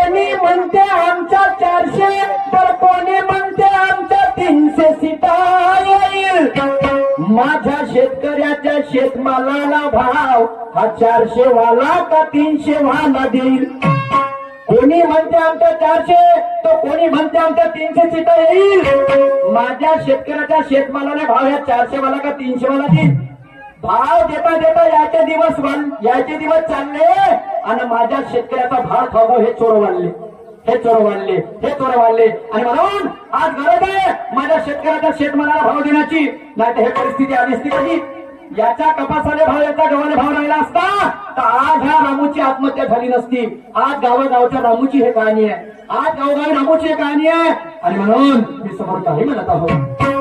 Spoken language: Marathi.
कोणी म्हणते आमच्या 400 तर कोणी म्हणते आमच्या 300 सीटा येईल. माझ्या शेतकऱ्याच्या शेतमालाला भाव हा 400 वाला का 300 वाला देईल. कोणी म्हणते आमच्या 400 तर कोणी म्हणते आमच्या 300 सीटा येईल. माझ्या शेतकऱ्याच्या शेतमालाला भाव ह्या 400 वाला का 300 वाला देईल. भाव देता देता याचे दिवस चालले आणि माझ्या शेतकऱ्याचा भाव खाऊ हे चोर वाढले, हे चोर वाढले आणि म्हणून आज गरज आहे माझ्या शेतकऱ्याच्या शेतमालाला भाव देण्याची. नाही तर हे परिस्थिती आली असती कधी. याच्या कपासाले भाव, याचा गव्हाले भाव राहिला असता तर आज ह्या रामूची आत्महत्या झाली नसती. आज गावागावच्या रामूची हे कहाणी आहे, आज गावोगावी रामूची हे कहाणी आहे. आणि म्हणून मी समोर काही म्हणत आहोत.